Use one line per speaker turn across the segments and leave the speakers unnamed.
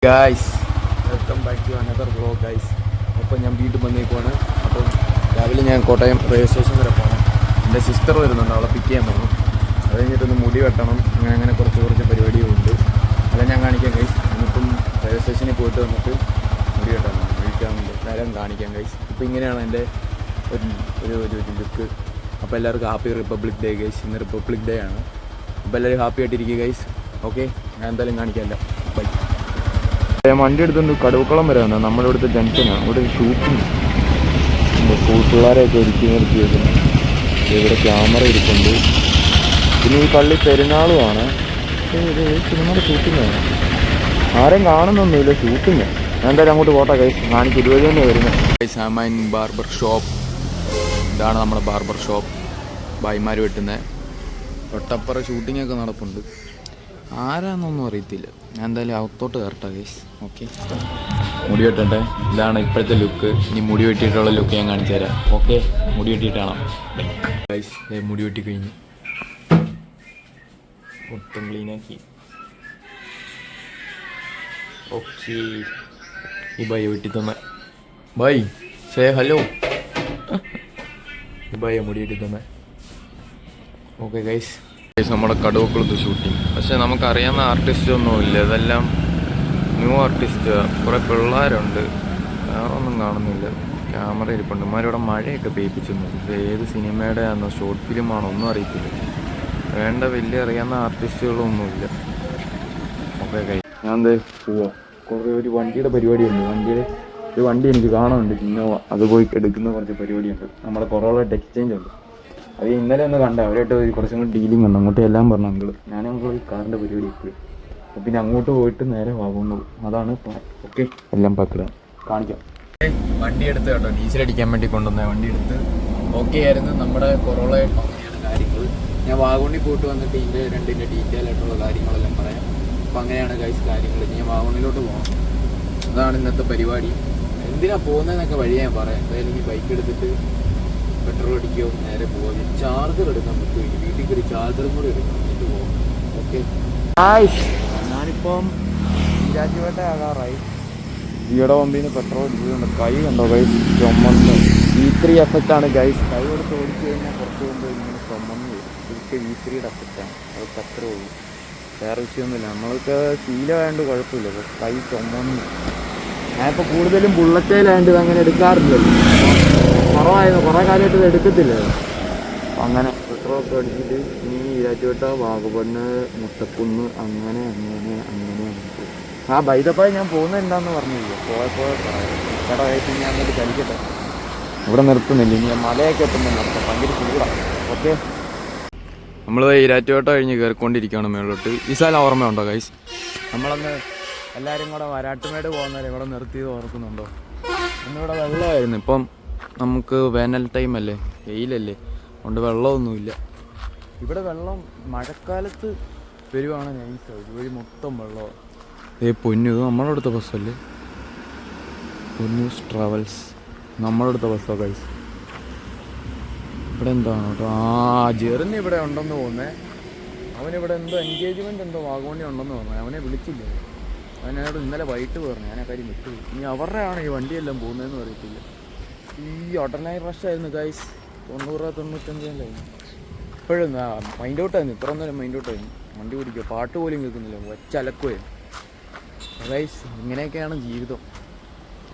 Guys welcome back to another vlog guys. അപ്പോൾ ഞാൻ വീട്ടിൽ വന്നേക്കുവാണ്. അപ്പം രാവിലെ ഞാൻ കോട്ടയം റെയിൽവേ സ്റ്റേഷൻ വരെ പോകണം. എൻ്റെ സിസ്റ്റർ വരുന്നുണ്ട്, അവളെ പിക്ക് ചെയ്യാൻ പോകണം. അത് കഴിഞ്ഞിട്ടൊന്ന് മുടി വെട്ടണം. അങ്ങനെ കുറച്ച് പരിപാടികളുണ്ട്. അതെല്ലാം ഞാൻ കാണിക്കാം ഗൈസ്. എന്നിട്ടും റെയിൽവേ സ്റ്റേഷനിൽ പോയിട്ട് വന്നിട്ട് മുടി വെട്ടണം, നേരം കാണിക്കാം ഗൈസ്. ഇപ്പോൾ ഇങ്ങനെയാണ് എൻ്റെ ഒരു ലുക്ക്. അപ്പോൾ എല്ലാവർക്കും ഹാപ്പി റിപ്പബ്ലിക് ഡേ ഗൈസ്. ഇന്ന് റിപ്പബ്ലിക് ഡേ ആണ്. അപ്പോൾ എല്ലാവരും ഹാപ്പി ആയിട്ടിരിക്കുക ഗൈസ്. ഓക്കെ, ഞാൻ എന്തായാലും കാണിക്കാമല്ല. ബൈ. വണ്ടി എടുത്തുകൊണ്ട് കടുവക്കുളം വരെ വന്നത് നമ്മുടെ ഇവിടുത്തെ ജംഗ്ഷനാണ്. ഇവിടെ ഒരു ഷൂട്ടിങ് പിള്ളേരെയൊക്കെ ഒരുക്കി നിർത്തി വെക്കുന്നു. ഇവിടെ ക്യാമറ ഇരിപ്പുണ്ട്. പിന്നെ ഈ പള്ളി പെരുന്നാളുമാണ്. ഇത് സിനിമയുടെ ഷൂട്ടിങ്ങാണ്. ആരും കാണുന്നൊന്നുമില്ല, ഷൂട്ടിങ്. ഞാൻ എന്തായാലും അങ്ങോട്ട് പോട്ടെ കൈസ്, കാണിച്ച് ഇതുവഴി തന്നെ വരുന്നത്. സാമാൻ ബാർബർ ഷോപ്പ്, ഇതാണ് നമ്മുടെ ബാർബർ ഷോപ്പ്. ഭായിമാർ വെട്ടുന്നത്. തൊട്ടപ്പുറം ഷൂട്ടിങ്ങൊക്കെ നടപ്പുണ്ട്. ആരാന്നൊന്നും അറിയത്തില്ല. ഞാൻ എന്തായാലും അകത്തോട്ട് കയറട്ടെ ഗൈസ്. ഓക്കെ, മുടി വെട്ടട്ടെ. ഇതാണ് ഇപ്പോഴത്തെ ലുക്ക്. ഇനി മുടി വെട്ടിയിട്ടുള്ള ലുക്ക് ഞാൻ കാണിച്ചു തരാം. ഓക്കെ, മുടി വെട്ടിയിട്ടാണോ ഗൈസ്? മുടി വെട്ടി കഴിഞ്ഞ് മൊത്തം ക്ലീനാക്കി. ഓക്കെ, ഈ ബൈ വെട്ടി തന്നെ. Bye say hello. ഈ ബൈ മുടി വെട്ടി തന്നെ. ഓക്കെ ഗൈസ്, നമ്മുടെ കടുവക്കുളത്ത് ഷൂട്ടിങ്. പക്ഷെ നമുക്കറിയാവുന്ന ആർട്ടിസ്റ്റ് ഒന്നുമില്ല. ഇതെല്ലാം ന്യൂ ആർട്ടിസ്റ്റ്. കുറേ പിള്ളേരുണ്ട്, വേറെ ഒന്നും കാണുന്നില്ല. ക്യാമറ ഇരിപ്പുണ്ട്. ഇമാരിവിടെ മഴയൊക്കെ പെയ്പ്പിച്ചിരുന്നു. ഇത് ഏത് സിനിമയുടെ ആണോ, ഷോർട്ട് ഫിലിമാണോ ഒന്നും അറിയത്തില്ല. വേണ്ട വലിയ അറിയാവുന്ന ആർട്ടിസ്റ്റുകളൊന്നുമില്ല. ഓക്കെ കൈ, ഞാൻ എന്താ പോവാം. കുറേ ഒരു വണ്ടിയുടെ പരിപാടിയുണ്ട്. ഒരു വണ്ടി എനിക്ക് കാണാനുണ്ട്, ഇന്നോവ. അത് പോയി എടുക്കുന്ന കുറച്ച് പരിപാടിയുണ്ട്. നമ്മുടെ കൊറോളായിട്ട് എക്സ്ചേഞ്ച് ഉണ്ട്. അത് ഇന്നലെ ഒന്ന് കണ്ട, അവരായിട്ട് കുറച്ചും കൂടി ഡീലിംഗ് ഉണ്ട്. അങ്ങോട്ട് എല്ലാം പറഞ്ഞു അങ്കിൾ. ഞാനങ്ങോട്ട് പോയി കാറിൻ്റെ പരിപാടി എപ്പോഴും. അപ്പോൾ പിന്നെ അങ്ങോട്ട് പോയിട്ട് നേരെ വാങ്ങുന്നു. അതാണ് പ്ലാൻ. ഓക്കെ, എല്ലാം പക്കട കാണിക്കാം. വണ്ടി എടുത്ത് കേട്ടോ, ഡീസൽ അടിക്കാൻ വേണ്ടി കൊണ്ടുവന്ന വണ്ടി എടുത്ത്. ഓക്കെ ആയിരുന്നു. നമ്മുടെ കൊറോള അങ്ങനെയാണ് കാര്യങ്ങൾ. ഞാൻ വാഗോണിൽ പോയിട്ട് വന്നിട്ട് ഇതിൻ്റെ രണ്ടിൻ്റെ ഡീറ്റെയിൽ ആയിട്ടുള്ള കാര്യങ്ങളെല്ലാം പറയാം. അപ്പോൾ അങ്ങനെയാണ് ഗൈസ് കാര്യങ്ങൾ. ഞാൻ വാഗോണിലോട്ട് പോകണം. അതാണ് ഇന്നത്തെ പരിപാടി. എന്തിനാണ് പോകുന്നതെന്നൊക്കെ വഴി ഞാൻ പറയാം. എന്തായാലും ഈ ബൈക്ക് എടുത്തിട്ട് പെട്രോൾ അടിക്കുകയോ നേരെ പോകാം. ചാർജർ എടുക്കാൻ പറ്റും. വീട്ടിൽ കയറി ചാർജറും കൂടി എടുക്കണം, എന്നിട്ട് പോകാം. ഓക്കെ, ഞാനിപ്പം രാജ്യവേട്ട ആകാറായി. ഈയുടെ മുമ്പിൽ നിന്ന് പെട്രോൾ അടിക്കുന്നുണ്ട്. കൈ കണ്ടോ ഗൈസ്, ചുമന്ന്. V3 എഫക്റ്റാണ് guys. കൈ കൊടുത്ത് ഓടിച്ചു കഴിഞ്ഞാൽ കുറച്ച് മുമ്പ് ഇങ്ങനെ ചുമന്ന് വരും. ഇതൊക്കെ V3യുടെ എഫക്റ്റാണ്. അതൊക്കെ അത്രേ ഉള്ളൂ, വേറെ വിഷയമൊന്നുമില്ല. നമ്മൾക്ക് ശീലമായതുകൊണ്ട് കുഴപ്പമില്ല. പക്ഷെ കൈ ചുമന്ന്. ഞാനിപ്പോൾ കൂടുതലും ബുള്ളറ്റേലായതുകൊണ്ട് ഇത് അങ്ങനെ എടുക്കാറില്ലല്ലോ. കുറവായിരുന്നു, കുറേ കാലമായിട്ട് ഇത് എടുക്കത്തില്ല. അപ്പം അങ്ങനെ പെട്രോളൊക്കെ അടിച്ചിട്ട് ഇനി ഈരാറ്റുപേട്ട, വാഗമണ്, മുട്ടക്കുന്ന്, അങ്ങനെ. ബൈദപ്പായി ഞാൻ പോകുന്നത് എന്താണെന്ന് പറഞ്ഞില്ല. പോയപ്പോൾ ചേട്ടാ കഴിച്ച് ഞാൻ എന്നിട്ട് കഴിക്കട്ടെ. ഇവിടെ നിർത്തുന്നില്ല, ഇനി മലയൊക്കെ എത്തുമ്പോൾ നിർത്താം. ഭയങ്കര ചൂടാണ്. ഓക്കെ, നമ്മൾ ഈരാറ്റുപേട്ട കഴിഞ്ഞ് കയറിക്കൊണ്ടിരിക്കുകയാണ് മേളിലോട്ട്. ഈ സ്ഥലം ഓർമ്മയുണ്ടോ ഗൈസ്? നമ്മളന്ന് എല്ലാവരും കൂടെ വരാട്ടുമേട് പോകുന്നവരെ ഇവിടെ നിർത്തിയത് ഓർക്കുന്നുണ്ടോ? ഇന്നിവിടെ വെള്ളമായിരുന്നു. ഇപ്പം നമുക്ക് വേനൽ ടൈമല്ലേ, വെയിലല്ലേ, അതുകൊണ്ട് വെള്ളമൊന്നുമില്ല ഇവിടെ. വെള്ളം മഴക്കാലത്ത് വരുവാണ് നൈസാണ്. ഇതുവഴി മൊത്തം വെള്ളമാണ്. പൊന്നു, ഇത് നമ്മുടെ അടുത്ത ബസ്സല്ലേ? പൊന്നൂസ് ട്രാവൽസ് നമ്മുടെ അടുത്ത ബസ്സോ ഗൈസ്? ഇവിടെ എന്താണ് കേട്ടോ, ജെറിന് ഇവിടെ ഉണ്ടെന്ന് തോന്നുന്നത്. അവനിവിടെ എന്തോ എൻഗേജ്മെൻറ്റ് എന്തോ വാഗോണി ഉണ്ടെന്ന് തോന്നുന്നത്. അവനെ വിളിച്ചില്ല. അവനോട് ഇന്നലെ വൈകിട്ട് പറഞ്ഞു. ഞാൻ ആ കാര്യം വിട്ടു. ഇനി അവരുടെ ആണ് ഈ വണ്ടിയെല്ലാം പോകുന്നതെന്ന് അറിയത്തില്ല. ഈ ഒട്ടനായി റഷായിരുന്നു ഗൈസ്. 90-95 ഇപ്പോഴും മൈൻഡ് ഔട്ടായിരുന്നു. ഇത്ര നേരം മൈൻഡ് ഔട്ടായിരുന്നു. വണ്ടി പിടിക്കുക, പാട്ട് പോലും കേൾക്കുന്നില്ല, ഒച്ചലക്കുമായിരുന്നു ഗൈസ്. ഇങ്ങനെയൊക്കെയാണ് ജീവിതം.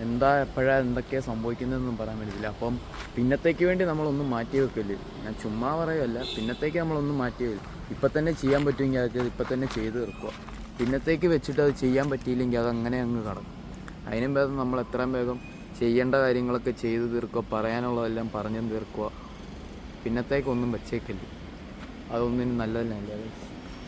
എന്താ എപ്പോഴാണ് എന്തൊക്കെയാണ് സംഭവിക്കുന്നതെന്നൊന്നും പറയാൻ പറ്റില്ല. അപ്പം പിന്നത്തേക്ക് വേണ്ടി നമ്മളൊന്നും മാറ്റി വെക്കില്ല. ഞാൻ ചുമ്മാ പറയുമല്ല, പിന്നത്തേക്ക് നമ്മളൊന്നും മാറ്റി വെക്കില്ല. ഇപ്പം തന്നെ ചെയ്യാൻ പറ്റുമെങ്കിൽ അതൊക്കെ ഇപ്പം തന്നെ ചെയ്ത് തീർക്കുക. പിന്നത്തേക്ക് വെച്ചിട്ട് അത് ചെയ്യാൻ പറ്റിയില്ലെങ്കിൽ അതങ്ങനെ അങ്ങ് കടക്കും. അതിനും ഭേദം നമ്മൾ എത്രയും വേഗം ചെയ്യേണ്ട കാര്യങ്ങളൊക്കെ ചെയ്ത് തീർക്കുക, പറയാനുള്ളതെല്ലാം പറഞ്ഞും തീർക്കുക. പിന്നത്തേക്കൊന്നും വെച്ചേക്കില്ല, അതൊന്നിനും നല്ലതല്ല.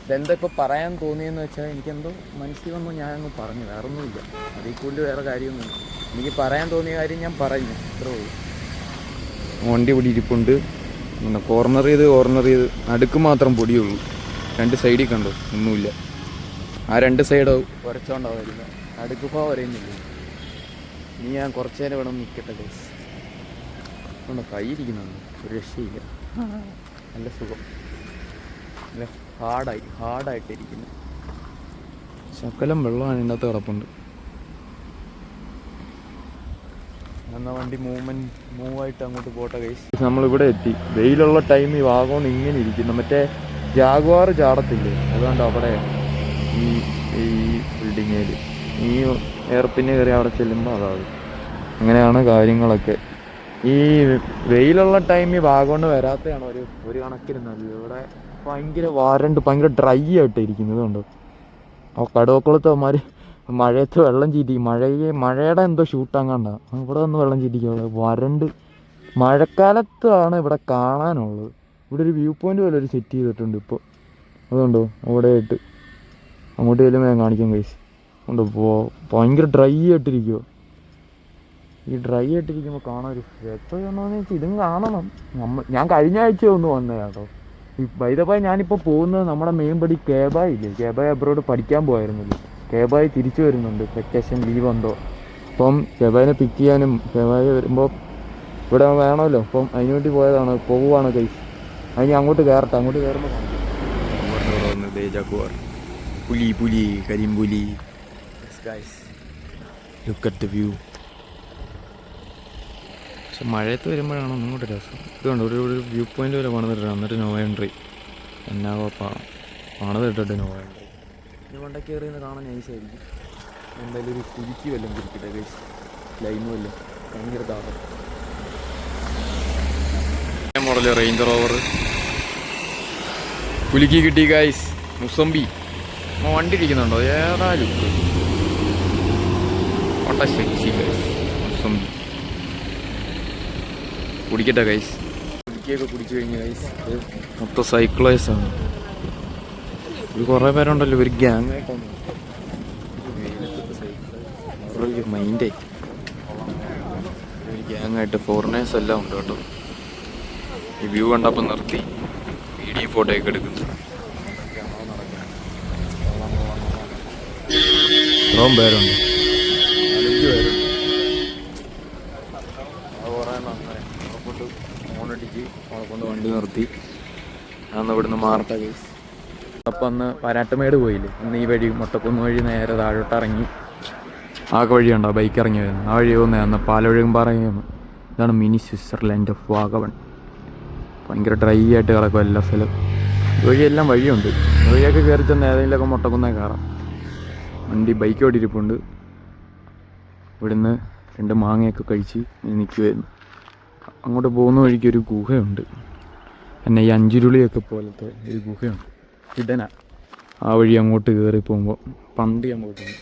ഇതെന്താ ഇപ്പോൾ പറയാൻ തോന്നിയെന്ന് വെച്ചാൽ എനിക്കെന്തോ മനസ്സിൽ വന്നു, ഞാനങ്ങ് പറഞ്ഞു. വേറെ ഒന്നുമില്ല, അതിൽ കൂടുതൽ വേറെ കാര്യമൊന്നുമില്ല. എനിക്ക് പറയാൻ തോന്നിയ കാര്യം ഞാൻ പറഞ്ഞു, അത്രേ ഉള്ളൂ. വണ്ടി ഇവിടെ ഇരിപ്പുണ്ട്. പിന്നെ കോർണർ ചെയ്ത് നടുക്ക് മാത്രം പൊടിയുള്ളൂ. രണ്ട് സൈഡിൽ കണ്ടോ, ഒന്നുമില്ല. ആ രണ്ട് സൈഡ് ഉരച്ചോണ്ടാവും വരുന്നത്. നടുക്ക് പോകാൻ പറയുന്നില്ല. ഇനി ഞാൻ കുറച്ച് നേരം വേണം നിൽക്കട്ടെ ഗൈസ്. അതുകൊണ്ട് കൈയിരിക്കുന്നുണ്ട്, ഒരു രക്ഷയില്ല. നല്ല സുഖം. ഹാർഡായിട്ടിരിക്കുന്നു. ശകലം വെള്ളമാണ് ഇതിനകത്ത് കിടപ്പുണ്ട്. എന്നാൽ വണ്ടി മൂവായിട്ട് അങ്ങോട്ട് പോട്ടെ ഗൈസ്. നമ്മളിവിടെ എത്തി. വെയിലുള്ള ടൈം ഈ വാഗോൺ ഇങ്ങനെ ഇരിക്കുന്നു. മറ്റേ ജാഗ്വാർ ചാടത്തില്ലേ, അതുകൊണ്ട് അവിടെ ഈ ബിൽഡിങ്ങിൽ ഈ എയർപിന്നെ കയറി അവിടെ ചെല്ലുമ്പോൾ അതാകും. അങ്ങനെയാണ് കാര്യങ്ങളൊക്കെ. ഈ വെയിലുള്ള ടൈം ഈ വാഗോണ് വരാത്തതാണ് ഒരു കണക്കിന് നല്ലത്. ഇവിടെ ഭയങ്കര വരണ്ട് ഭയങ്കര ഡ്രൈ ആയിട്ട് ഇരിക്കുന്നത് കണ്ടോ. ആ കടവക്കുളത്ത് അവന്മാർ മഴയത്ത് വെള്ളം ചീറ്റിക്കും. മഴയുടെ എന്തോ ഷൂട്ടാങ്ങാണ്ട ഇവിടെ വന്ന് വെള്ളം ചീറ്റിക്കുക. വരണ്ട് മഴക്കാലത്താണ് ഇവിടെ കാണാനുള്ളത്. ഇവിടെ ഒരു വ്യൂ പോയിന്റ് പോലെ ഒരു സെറ്റ് ചെയ്തിട്ടുണ്ട് ഇപ്പോൾ. അതുകൊണ്ടോ അവിടെ ആയിട്ട് അങ്ങോട്ട് ചെല്ലുമ്പോൾ ഞാൻ കാണിക്കാൻ കഴിച്ചു. ഉണ്ടോ ഭയങ്കര ഡ്രൈ ആയിട്ടിരിക്കുമോ. ഈ ഡ്രൈ ആയിട്ടിരിക്കുമ്പോൾ കാണാൻ ഒരു രസമാണെന്ന് വെച്ചാൽ ഇതും കാണണം. ഞാൻ കഴിഞ്ഞ ആഴ്ച ഒന്ന് വന്നത് കേട്ടോ. ഈ വൈദപ്പായി ഞാനിപ്പോൾ പോകുന്നത് നമ്മുടെ മെയിൻ പടി കേബായി ഇല്ലേ, കേബായി അബ്രോഡ് പഠിക്കാൻ പോയായിരുന്നല്ലോ. കേബായി തിരിച്ചു വരുന്നുണ്ട്, വെക്കേഷൻ ലീവ് ഉണ്ടോ. അപ്പം കേബായിനെ പിക്ക് ചെയ്യാനും കേബായി വരുമ്പോൾ ഇവിടെ വേണമല്ലോ. അപ്പം അതിന് വേണ്ടി പോവുകയാണ് കൈസ്. അതിന് അങ്ങോട്ട് കയറട്ടെ. അങ്ങോട്ട് കയറുമ്പോൾ പുലി കരിമ്പുലി. Look at the view. പക്ഷെ മഴയത്ത് വരുമ്പോഴാണ് ഒന്നും കൂടെ രസം. ഇതുകൊണ്ട് ഒരു വ്യൂ പോയിന്റ് വരെ പണിതിട്ടാണ്. എന്നിട്ട് നോ എൻട്രി എന്നാവോ പണിതിട്ടിട്ട് നോ എൻട്രി. ഇനി കൊണ്ടൊക്കെ കയറിയെന്ന് കാണാൻ നൈസായിരിക്കും. എന്തായാലും ഒരു കുലുക്കി വല്ലതും കുടിക്കട്ടെ ഗൈസ്. ലൈമ് വല്ലതും ഭയങ്കര ദാഹം. മോഡല് റേഞ്ച് റോവർ കുലുക്കി കിട്ടി ഗൈസ്. മുസംബി വണ്ടി ഇരിക്കുന്നുണ്ടോ? ഏതാ ലുക്ക് സെക്സി ഗൈസ്. മുസംബി കുടിക്കട്ടെ ഗൈസ്. കുടിക്കൊക്കെ കുടിച്ചു കഴിഞ്ഞ ഗൈസ്. മൊത്തം സൈക്കിളേഴ്സാണ്. ഒരു കുറേ പേരുണ്ടല്ലോ, ഒരു ഗ്യാങ് ആയിട്ടാണ്. അവരുടെ മൈൻഡേ ഒരു ഗ്യാങ് ആയിട്ട് ഫോറിനേഴ്സ് എല്ലാം ഉണ്ട് കേട്ടോ. ഈ വ്യൂ കണ്ടപ്പോൾ നിർത്തി വീഡിയോ ഫോട്ടോ ഒക്കെ എടുക്കുന്നു. ഇത്രയും പേരുണ്ട്, 5 പേരുണ്ട്. അത് കുറേ നന്നായി കൊണ്ട് ഫോണടിച്ച് അവളെ കൊണ്ട് വണ്ടി നിർത്തി. അന്ന് ഇവിടുന്ന് മാറട്ടെ കേസ്. അപ്പം അന്ന് പരാട്ടുമേട് പോയില്ലേ, അന്ന് ഈ വഴി മുട്ടക്കുന്ന് വഴി നേരെ താഴോട്ട് ഇറങ്ങി ആ വഴി ഉണ്ടോ ബൈക്ക് ഇറങ്ങി വരുന്നത്. ആ വഴി പോകുന്നത് അന്ന് പാലൊഴുകുംപാറയാണ്. ഇതാണ് മിനി സ്വിറ്റ്സർലാൻഡ് ഓഫ് വാഗമൺ. ഭയങ്കര ഡ്രൈ ആയിട്ട് കിടക്കും എല്ലാ സ്ഥലവും. വഴിയെല്ലാം വഴിയുണ്ട്. വഴിയൊക്കെ കയറി ചെന്ന് ഏതെങ്കിലുമൊക്കെ മുട്ടക്കുന്നേ കയറാം. വണ്ടി ബൈക്ക് ഓടിയിരിപ്പുണ്ട്. ഇവിടുന്ന് 2 മാങ്ങയൊക്കെ കഴിച്ച് നിൽക്കുമായിരുന്നു. അങ്ങോട്ട് പോകുന്ന വഴിക്ക് ഒരു ഗുഹയുണ്ട്. പിന്നെ ഈ 5 ഉരുളിയൊക്കെ പോലത്തെ ഒരു ഗുഹയുണ്ട്. ഇടനാ ആ വഴി അങ്ങോട്ട് കയറി പോകുമ്പോൾ പണ്ട് ഞാൻ പോയിട്ടുണ്ട്.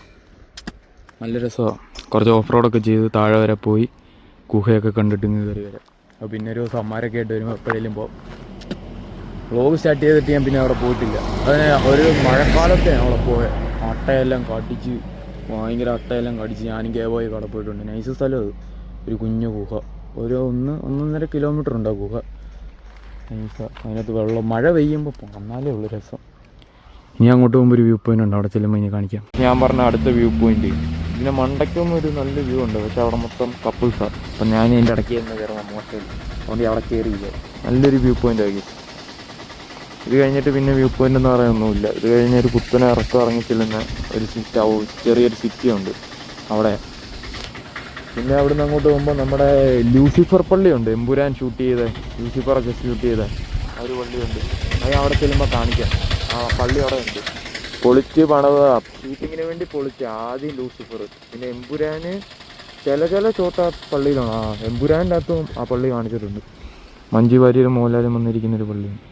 നല്ല രസമാണ്. കുറച്ച് ഓഫ് റോഡൊക്കെ ചെയ്ത് താഴെ വരെ പോയി ഗുഹയൊക്കെ കണ്ടിട്ട് ഇങ്ങ് കയറി വരാം. അപ്പോൾ പിന്നെ ഒരു സമ്മാരമൊക്കെ ആയിട്ട് വരുമ്പോൾ എപ്പോഴേലും പോകും. വ്ളോഗ് സ്റ്റാർട്ട് ചെയ്തിട്ട് ഞാൻ പിന്നെ അവിടെ പോയിട്ടില്ല. അതിന് ഒരു മഴക്കാലത്തെയാണ് അവിടെ പോയത്. അട്ടയെല്ലാം കടിച്ച് ഭയങ്കര അട്ടയെല്ലാം കടിച്ച് ഞാനും കേബോയി കട പോയിട്ടുണ്ട്. നൈസ് സ്ഥലം അത്. ഒരു കുഞ്ഞു ഗുഹ, ഒരു 1.5 കിലോമീറ്റർ ഉണ്ട് ആ ഗുഹ. നൈസ. അതിനകത്ത് വെള്ളം മഴ പെയ്യുമ്പോൾ വന്നാലേ ഉള്ളൂ രസം. ഇനി അങ്ങോട്ട് പോകുമ്പോൾ ഒരു വ്യൂ പോയിൻ്റ് ഉണ്ട്, അവിടെ ചെല്ലുമ്പോൾ ഇനി കാണിക്കാം. ഞാൻ പറഞ്ഞ അടുത്ത വ്യൂ പോയിൻ്റ് പിന്നെ മണ്ടയ്ക്കൊന്നും ഒരു നല്ല വ്യൂ ഉണ്ട്. പക്ഷെ അവിടെ മൊത്തം കപ്പിൾസാണ്. അപ്പം ഞാൻ ഇതിൻ്റെ ഇടയ്ക്ക് നിന്ന് കയറുന്ന മോശം, അതുകൊണ്ട് അവിടെ കയറിയില്ല. നല്ലൊരു വ്യൂ പോയിൻ്റ് ആക്കി. ഇത് കഴിഞ്ഞിട്ട് പിന്നെ വ്യൂ പോയിൻ്റ് എന്ന് പറയാനൊന്നുമില്ല. ഇത് കഴിഞ്ഞ് ഒരു കുത്തനെ ഇറങ്ങി ചെല്ലുന്ന ഒരു ചെറിയൊരു സിറ്റി ഉണ്ട് അവിടെ. പിന്നെ അവിടെ നിന്ന് അങ്ങോട്ട് പോകുമ്പോൾ നമ്മുടെ ലൂസിഫർ പള്ളിയുണ്ട്. എമ്പുരാൻ ഷൂട്ട് ചെയ്ത, ലൂസിഫറൊക്കെ ഷൂട്ട് ചെയ്ത ആ ഒരു പള്ളിയുണ്ട്. അത് അവിടെ ചെല്ലുമ്പോൾ കാണിക്കാം. ആ പള്ളി അവിടെ ഉണ്ട്. പൊളിച്ച് ഷൂട്ടിങ്ങിന് വേണ്ടി പൊളിച്ച് ആദ്യം ലൂസിഫർ, പിന്നെ എമ്പുരാന് ചില ചോട്ട പള്ളിയിലാണ്. എമ്പുരാൻ്റെ അകത്തും ആ പള്ളി കാണിച്ചിട്ടുണ്ട്. മഞ്ജു വാര്യരും മോഹൻലാലും വന്നിരിക്കുന്നൊരു പള്ളിയാണ്.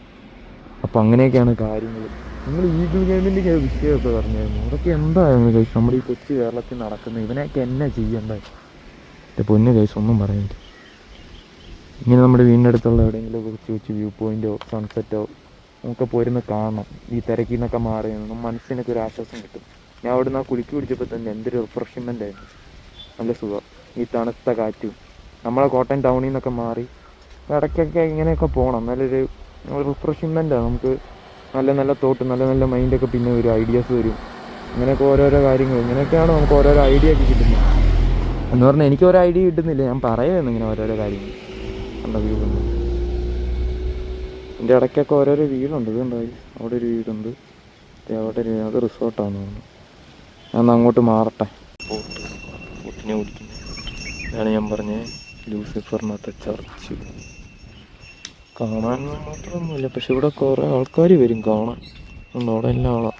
അപ്പം അങ്ങനെയൊക്കെയാണ് കാര്യങ്ങൾ. നിങ്ങൾ ഈഗിൾ ഗെയിമിൻ്റെ വിഷയമൊക്കെ പറഞ്ഞായിരുന്നു. അതൊക്കെ എന്തായിരുന്നു കഴിച്ച് നമ്മുടെ ഈ കൊച്ചു കേരളത്തിൽ നടക്കുന്നത്? ഇവനെയൊക്കെ എന്നാ ചെയ്യേണ്ടത്? എൻ്റെ പൊന്നു കേസ് ഒന്നും പറയുന്നില്ല. ഇങ്ങനെ നമ്മുടെ വീടിൻ്റെ അടുത്തുള്ള എവിടെയെങ്കിലും വെച്ച് വ്യൂ പോയിൻറ്റോ സൺസെറ്റോ നമുക്ക് പോയിരുന്ന് കാണണം. ഈ തിരക്കിൽ നിന്നൊക്കെ മാറി മനസ്സിനൊക്കെ ഒരു ആശ്വാസം കിട്ടും. ഞാൻ അവിടെ നിന്ന് ആ കുലുക്കി പിടിച്ചപ്പോൾ തന്നെ എന്തൊരു റിഫ്രഷ്മെൻ്റ് ആയിരുന്നു. നല്ല സുഖം. ഈ തണുത്ത കാറ്റും നമ്മളെ കോട്ടയം ടൗണിൽ നിന്നൊക്കെ മാറി ഇടയ്ക്കൊക്കെ ഇങ്ങനെയൊക്കെ പോകണം. നല്ലൊരു റിഫ്രഷ്മെൻറ്റാണ്. നമുക്ക് നല്ല തോട്ട്, നല്ല മൈൻഡൊക്കെ പിന്നെ വരും, ഐഡിയാസ് വരും. അങ്ങനെയൊക്കെ ഓരോരോ കാര്യങ്ങൾ ഇങ്ങനെയൊക്കെയാണ് നമുക്ക് ഓരോരോ ഐഡിയ ഒക്കെ കിട്ടുന്നത്. എന്ന് പറഞ്ഞാൽ എനിക്ക് ഒരു ഐഡിയ കിട്ടുന്നില്ല, ഞാൻ പറയുമായിരുന്നു ഇങ്ങനെ ഓരോരോ കാര്യങ്ങൾ. കണ്ട വീടുണ്ട് എൻ്റെ ഇടയ്ക്കൊക്കെ ഓരോരോ വീടുണ്ട്. ഇതുണ്ടായി അവിടെ ഒരു വീടുണ്ട്, അവിടെ അത് റിസോർട്ടാണെന്ന് തോന്നുന്നു. ഞാൻ അങ്ങോട്ട് മാറട്ടെ. ബോട്ടിനെ ഓടിക്കുന്നു. ഇതാണ് ഞാൻ പറഞ്ഞ ലൂസിഫറിനകത്തെ ചർച്ച്. കാണാൻ മാത്രമൊന്നുമില്ല, പക്ഷെ ഇവിടെ കുറേ ആൾക്കാർ വരും കാണാൻ. അവിടെ എല്ലാം ആളാണ്.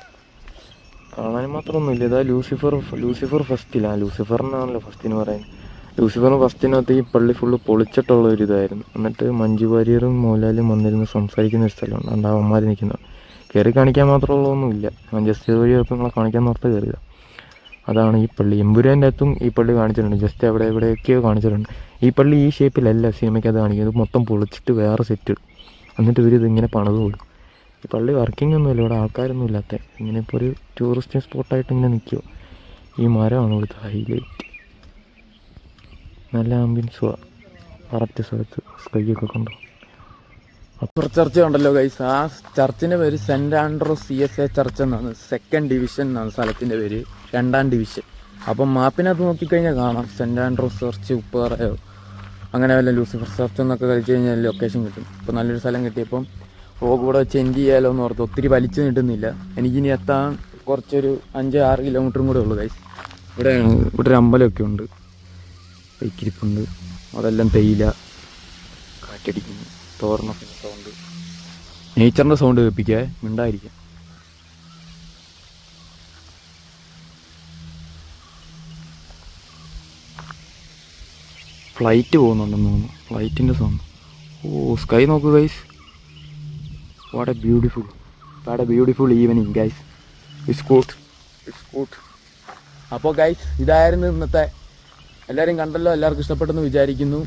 കാണാൻ മാത്രമൊന്നുമില്ല. ഇതാ ലൂസിഫർ ഫസ്റ്റിലാണ്. ലൂസിഫറിനാണല്ലോ ഫസ്റ്റിന് പറയുന്നത്. ലൂസിഫറിന് ഫസ്റ്റിനകത്ത് ഈ പള്ളി ഫുള്ള് പൊളിച്ചിട്ടുള്ള ഒരു ഇതായിരുന്നു. എന്നിട്ട് മഞ്ജു വാര്യറും മോഹൻലാലും വന്നിരുന്ന് സംസാരിക്കുന്ന ഒരു സ്ഥലമുണ്ട്. അതുകൊണ്ട് അവന്മാർ നിൽക്കുന്നത് കയറി കാണിക്കാൻ മാത്രമുള്ളതൊന്നുമില്ല. ഞാൻ ജസ്റ്റ് വഴി നിങ്ങളെ കാണിക്കാൻ നിർത്ത് കയറിയതാണ്. അതാണ് ഈ പള്ളി. എമ്പുരാൻ്റെ അകത്തും ഈ പള്ളി കാണിച്ചിട്ടുണ്ട്. ജസ്റ്റ് എവിടെയൊക്കെയോ കാണിച്ചിട്ടുണ്ട്. ഈ പള്ളി ഈ ഷേപ്പിലല്ല സിനിമയ്ക്കകത്ത് കാണിക്കുന്നത്. മൊത്തം പൊളിച്ചിട്ട് വേറെ സെറ്റ്, എന്നിട്ട് ഇവരിതിങ്ങനെ പണിത് പോലും. ഈ പള്ളി വർക്കിംഗ് ഒന്നുമില്ല, ഇവിടെ ആൾക്കാരൊന്നും ഇല്ലാത്ത. ഇങ്ങനെ ഇപ്പോൾ ഒരു ടൂറിസ്റ്റ് സ്പോട്ടായിട്ട് ഇങ്ങനെ നിൽക്കുമോ. ഈ മരമാണ് ഇവിടുത്തെ ഹൈലൈറ്റ്. നല്ല ആംബിയൻസുമാണ് കറക്റ്റ് സ്ഥലത്ത്. സ്കൈയൊക്കെ കൊണ്ടു. അപ്പോൾ ചർച്ച ഉണ്ടല്ലോ ഗൈസ്, ആ ചർച്ചിൻ്റെ പേര് സെൻറ്റ് ആൻഡ്രോസ് CSA ചർച്ച് എന്നാണ്. 2nd ഡിവിഷൻ എന്നാണ് സ്ഥലത്തിൻ്റെ പേര്, 2ാം ഡിവിഷൻ. അപ്പം മാപ്പിനകത്ത് നോക്കിക്കഴിഞ്ഞാൽ കാണാം സെൻറ്റ് ആൻഡ്രോസ് ചർച്ച്, ഉപ്പുതറയോ അങ്ങനെ വല്ല ലൂസിഫർ ചർച്ച് എന്നൊക്കെ കഴിച്ച് കഴിഞ്ഞാൽ ലൊക്കേഷൻ കിട്ടും. ഇപ്പോൾ നല്ലൊരു സ്ഥലം കിട്ടിയപ്പം കൂടെ വെച്ച് എൻജോയ് ചെയ്യാലോ എന്ന് ഓർത്ത്. ഒത്തിരി വലിച്ചു നീട്ടുന്നില്ല. എനിക്കിനി എത്താൻ കുറച്ചൊരു 5-6 കിലോമീറ്ററും കൂടെ ഉള്ളൂ ഗൈസ്. ഇവിടെ ഒരു അമ്പലമൊക്കെ ഉണ്ട്, വൈക്കിരിപ്പുണ്ട്. അതെല്ലാം തേയില കാറ്റടിക്കുന്നു, തോരണത്തിൻ്റെ സൗണ്ട്, നേച്ചറിൻ്റെ സൗണ്ട് കേൾപ്പിക്കുക, മിണ്ടായിരിക്കാം. ഫ്ലൈറ്റ് പോകുന്നുണ്ടെന്ന് തോന്നുന്നു, ഫ്ലൈറ്റിൻ്റെ സൗണ്ട്. ഓ സ്കൈ നോക്കൂ guys, what A beautiful evening guys. It's good. അപ്പോൾ ഗൈസ് ഇതായിരുന്നു ഇന്നത്തെ. എല്ലാവരും കണ്ടല്ലോ, എല്ലാവർക്കും ഇഷ്ടപ്പെട്ടെന്ന് വിചാരിക്കുന്നു.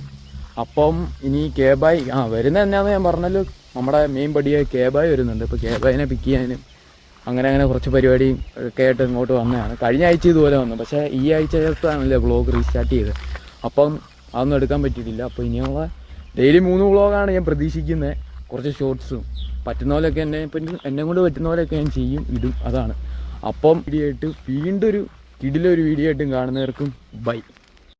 അപ്പം ഇനി കേബായ് വരുന്നത് എന്നാന്ന് ഞാൻ പറഞ്ഞല്ലോ, നമ്മുടെ മെയിൻ പടിയായി കേബായ് വരുന്നുണ്ട്. ഇപ്പോൾ കേബായിനെ പിക്ക് ചെയ്യാനും അങ്ങനെ കുറച്ച് പരിപാടിയും ഒക്കെ ആയിട്ട് ഇങ്ങോട്ട് വന്നതാണ്. കഴിഞ്ഞ ആഴ്ച ഇതുപോലെ വന്നു, പക്ഷേ ഈ ആഴ്ചയാണല്ലോ വ്ളോഗ് റീസ്റ്റാർട്ട് ചെയ്തത്. അപ്പം അതൊന്നും എടുക്കാൻ പറ്റിയിട്ടില്ല. അപ്പോൾ ഇനിയുള്ള ഡെയിലി 3 വ്ളോഗാണ് ഞാൻ പ്രതീക്ഷിക്കുന്നത്. കുറച്ച് ഷോർട്സും പറ്റുന്ന പോലെയൊക്കെ എന്നെ കൊണ്ട് പറ്റുന്ന പോലെയൊക്കെ ഞാൻ ചെയ്യും, ഇടും. അതാണ്. അപ്പം വീഡിയോ ആയിട്ട് വീണ്ടും ഒരു കിടിലൊരു വീഡിയോ ആയിട്ടും കാണുന്നവർക്കും ബൈ.